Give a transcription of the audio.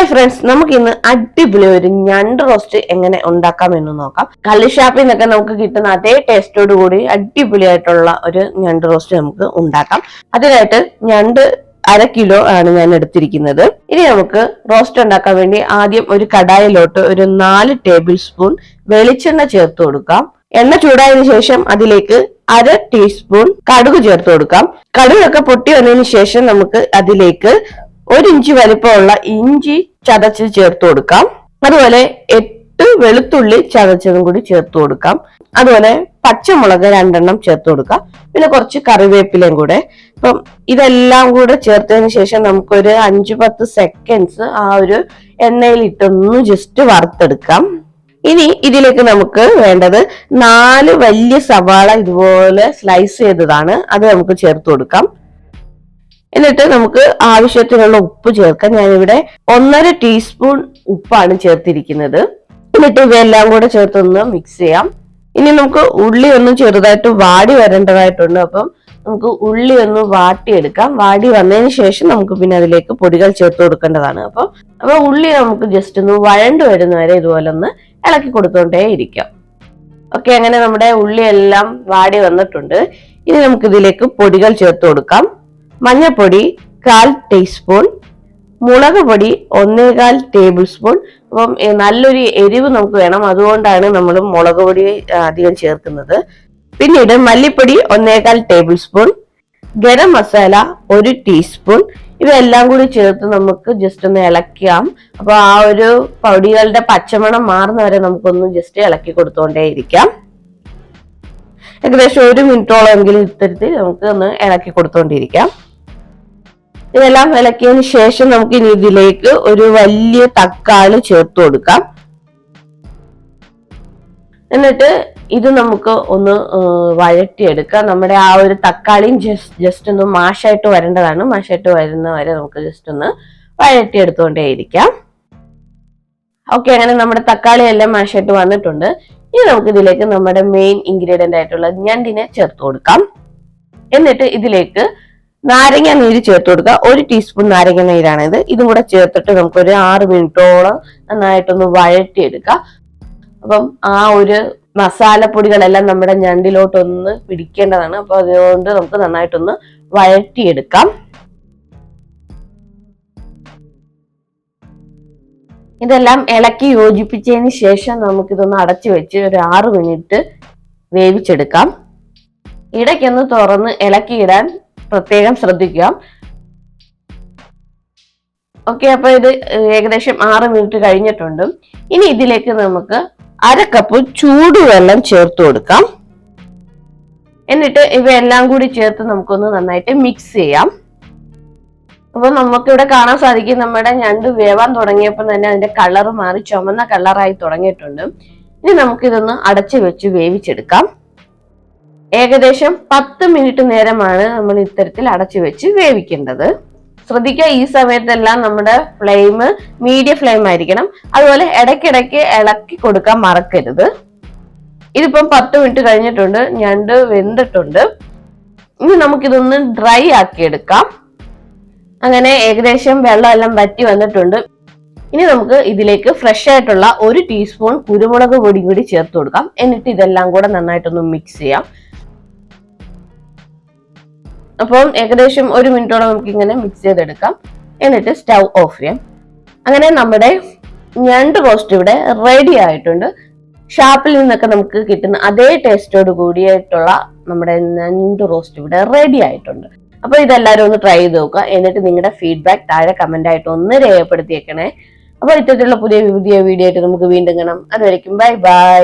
Hi friends, നമുക്ക് ഇന്ന് അടിപൊളി ഒരു ഞണ്ട് റോസ്റ്റ് എങ്ങനെ ഉണ്ടാക്കാം എന്ന് നോക്കാം. കള്ളിഷാപ്പിൽ നിന്നൊക്കെ നമുക്ക് കിട്ടുന്ന അതേ ടേസ്റ്റോട് കൂടി അടിപൊളിയായിട്ടുള്ള ഒരു ഞണ്ട് റോസ്റ്റ് നമുക്ക് ഉണ്ടാക്കാം. അതിനായിട്ട് ഞണ്ട് 1/2 കിലോ ആണ് ഞാൻ എടുത്തിരിക്കുന്നത്. ഇനി നമുക്ക് റോസ്റ്റ് ഉണ്ടാക്കാൻ വേണ്ടി ആദ്യം ഒരു കടായിലോട്ട് ഒരു 4 ടേബിൾ സ്പൂൺ വെളിച്ചെണ്ണ ചേർത്ത് കൊടുക്കാം. എണ്ണ ചൂടായതിനു ശേഷം അതിലേക്ക് 1/2 ടീസ്പൂൺ കടുക് ചേർത്ത് കൊടുക്കാം. കടുകൊക്കെ പൊട്ടി വന്നതിന് ശേഷം നമുക്ക് അതിലേക്ക് 1 ഇഞ്ച് വലിപ്പമുള്ള ഇഞ്ചി ചതച്ച് ചേർത്ത് കൊടുക്കാം. അതുപോലെ 8 വെളുത്തുള്ളി ചതച്ചതും കൂടി ചേർത്ത് കൊടുക്കാം. അതുപോലെ പച്ചമുളക് 2 എണ്ണം ചേർത്ത് കൊടുക്കാം. പിന്നെ കുറച്ച് കറിവേപ്പിലയും കൂടെ. അപ്പം ഇതെല്ലാം കൂടെ ചേർത്തതിന് ശേഷം നമുക്കൊരു 5-10 സെക്കൻഡ്സ് ആ ഒരു എണ്ണയിൽ ഇട്ടൊന്ന് ജസ്റ്റ് വറുത്തെടുക്കാം. ഇനി ഇതിലേക്ക് നമുക്ക് വേണ്ടത് 4 വലിയ സവാള ഇതുപോലെ സ്ലൈസ് ചെയ്തതാണ്. അത് നമുക്ക് ചേർത്ത് കൊടുക്കാം. എന്നിട്ട് നമുക്ക് ആവശ്യത്തിനുള്ള ഉപ്പ് ചേർക്കാം. ഞാനിവിടെ 1.5 ടീസ്പൂൺ ഉപ്പാണ് ചേർത്തിരിക്കുന്നത്. എന്നിട്ട് ഇവയെല്ലാം കൂടെ ചേർത്തൊന്ന് മിക്സ് ചെയ്യാം. ഇനി നമുക്ക് ഉള്ളി ഒന്ന് ചെറുതായിട്ട് വാടി വരേണ്ടതായിട്ടുണ്ട്. അപ്പം നമുക്ക് ഉള്ളി ഒന്ന് വാട്ടിയെടുക്കാം. വാടി വന്നതിന് ശേഷം നമുക്ക് പിന്നെ അതിലേക്ക് പൊടികൾ ചേർത്ത് കൊടുക്കേണ്ടതാണ്. അപ്പൊ ഉള്ളി നമുക്ക് ജസ്റ്റ് ഒന്ന് വഴണ്ടു വരുന്നവരെ ഇതുപോലെ ഒന്ന് ഇളക്കി കൊടുത്തോണ്ടേ ഇരിക്കാം. ഓക്കെ, അങ്ങനെ നമ്മുടെ ഉള്ളി എല്ലാം വാടി വന്നിട്ടുണ്ട്. ഇനി നമുക്ക് ഇതിലേക്ക് പൊടികൾ ചേർത്ത് കൊടുക്കാം. മഞ്ഞൾപ്പൊടി 1/4 ടീസ്പൂൺ, മുളക് പൊടി 1/4 ടേബിൾ സ്പൂൺ. അപ്പം നല്ലൊരു എരിവ് നമുക്ക് വേണം, അതുകൊണ്ടാണ് നമ്മൾ മുളക് പൊടി അധികം ചേർക്കുന്നത്. പിന്നീട് മല്ലിപ്പൊടി 1/4 table spoon, garam masala 1 teaspoon. ഇവയെല്ലാം കൂടി ചേർത്ത് നമുക്ക് ജസ്റ്റ് ഒന്ന് ഇളക്കാം. അപ്പൊ ആ ഒരു പൊടികളുടെ പച്ചമണം മാറുന്നവരെ നമുക്കൊന്ന് ജസ്റ്റ് ഇളക്കി കൊടുത്തോണ്ടേ ഇരിക്കാം. ഏകദേശം 1 മിനിറ്റോളം എങ്കിലും ഇത്തരത്തിൽ നമുക്ക് ഒന്ന് ഇളക്കി കൊടുത്തോണ്ടിരിക്കാം. ഇതെല്ലാം ഇളക്കിയതിന് ശേഷം നമുക്ക് ഇനി ഇതിലേക്ക് ഒരു വലിയ തക്കാളി ചേർത്ത് കൊടുക്കാം. എന്നിട്ട് ഇത് നമുക്ക് ഒന്ന് വഴറ്റിയെടുക്കാം. നമ്മുടെ ആ ഒരു തക്കാളിയും ജസ്റ്റ് ഒന്ന് മാഷായിട്ട് വരേണ്ടതാണ്. മാഷായിട്ട് വരുന്ന വരെ നമുക്ക് ജസ്റ്റ് ഒന്ന് വഴറ്റിയെടുത്തോണ്ടേയിരിക്കാം. ഓക്കെ, അങ്ങനെ നമ്മുടെ തക്കാളി എല്ലാം മാഷായിട്ട് വന്നിട്ടുണ്ട്. ഇനി നമുക്ക് ഇതിലേക്ക് നമ്മുടെ മെയിൻ ഇൻഗ്രീഡിയന്റ് ആയിട്ടുള്ള ഞണ്ടിനെ ചേർത്ത് കൊടുക്കാം. എന്നിട്ട് ഇതിലേക്ക് നാരങ്ങ നീര് ചേർത്ത് കൊടുക്കുക. 1 ടീസ്പൂൺ നാരങ്ങ നീരാണിത്. ഇതും കൂടെ ചേർത്തിട്ട് നമുക്കൊരു 6 മിനിറ്റോളം നന്നായിട്ടൊന്ന് വഴറ്റിയെടുക്കാം. അപ്പം ആ ഒരു മസാലപ്പൊടികളെല്ലാം നമ്മുടെ ഞണ്ടിലോട്ടൊന്ന് പിടിക്കേണ്ടതാണ്. അപ്പൊ അതുകൊണ്ട് നമുക്ക് നന്നായിട്ടൊന്ന് വഴറ്റിയെടുക്കാം. ഇതെല്ലാം ഇളക്കി യോജിപ്പിച്ചതിന് ശേഷം നമുക്കിതൊന്ന് അടച്ചു വെച്ച് ഒരു 6 മിനിറ്റ് വേവിച്ചെടുക്കാം. ഇടയ്ക്കൊന്ന് തുറന്ന് ഇളക്കിയിടാൻ പ്രത്യേകം ശ്രദ്ധിക്കുക. ഓക്കെ, അപ്പൊ ഇത് ഏകദേശം 6 മിനിറ്റ് കഴിഞ്ഞിട്ടുണ്ട്. ഇനി ഇതിലേക്ക് നമുക്ക് 1/2 കപ്പ് ചൂടുവെള്ളം ചേർത്ത് കൊടുക്കാം. എന്നിട്ട് ഇവയെല്ലാം കൂടി ചേർത്ത് നമുക്കൊന്ന് നന്നായിട്ട് മിക്സ് ചെയ്യാം. അപ്പൊ നമുക്കിവിടെ കാണാൻ സാധിക്കും നമ്മുടെ ഞണ്ട് വേവാൻ തുടങ്ങിയപ്പോൾ തന്നെ അതിന്റെ കളർ മാറി ചുമന്ന കളറായി തുടങ്ങിയിട്ടുണ്ട്. ഇനി നമുക്കിതൊന്ന് അടച്ചു വെച്ച് വേവിച്ചെടുക്കാം. ഏകദേശം 10 മിനിറ്റ് നേരമാണ് നമ്മൾ ഇത്തരത്തിൽ അടച്ചു വെച്ച് വേവിക്കേണ്ടത്. ശ്രദ്ധിക്കുക, ഈ സമയത്തെല്ലാം നമ്മുടെ ഫ്ലെയിം മീഡിയം ഫ്ലെയിം ആയിരിക്കണം. അതുപോലെ ഇടയ്ക്കിടയ്ക്ക് ഇളക്കി കൊടുക്കാൻ മറക്കരുത്. ഇതിപ്പം 10 മിനിറ്റ് കഴിഞ്ഞിട്ടുണ്ട്, ഞണ്ട് വെന്തിട്ടുണ്ട്. ഇനി നമുക്കിതൊന്ന് ഡ്രൈ ആക്കി എടുക്കാം. അങ്ങനെ ഏകദേശം വെള്ളം എല്ലാം വറ്റി വന്നിട്ടുണ്ട്. ഇനി നമുക്ക് ഇതിലേക്ക് ഫ്രഷ് ആയിട്ടുള്ള 1 ടീസ്പൂൺ കുരുമുളക് പൊടി കൂടി ചേർത്ത് കൊടുക്കാം. എന്നിട്ട് ഇതെല്ലാം കൂടെ നന്നായിട്ടൊന്ന് മിക്സ് ചെയ്യാം. അപ്പം ഏകദേശം 1 മിനിറ്റോളം നമുക്ക് ഇങ്ങനെ മിക്സ് ചെയ്തെടുക്കാം. എന്നിട്ട് സ്റ്റൗ ഓഫ് ചെയ്യാം. അങ്ങനെ നമ്മുടെ ഞണ്ട് റോസ്റ്റ് ഇവിടെ റെഡി ആയിട്ടുണ്ട്. ഷാപ്പിൽ നിന്നൊക്കെ നമുക്ക് കിട്ടുന്ന അതേ ടേസ്റ്റോട് കൂടിയായിട്ടുള്ള നമ്മുടെ ഞണ്ട് റോസ്റ്റ് ഇവിടെ റെഡി ആയിട്ടുണ്ട്. അപ്പൊ ഇതെല്ലാവരും ഒന്ന് ട്രൈ ചെയ്ത് നോക്കുക. എന്നിട്ട് നിങ്ങളുടെ ഫീഡ്ബാക്ക് താഴെ കമന്റ് ആയിട്ട് ഒന്ന് രേഖപ്പെടുത്തിയേക്കണേ. അപ്പൊ ഇത്തരത്തിലുള്ള പുതിയ വീഡിയോ ആയിട്ട് നമുക്ക് വീണ്ടും കാണാം. അതുവരെയ്ക്കും ബൈ ബൈ.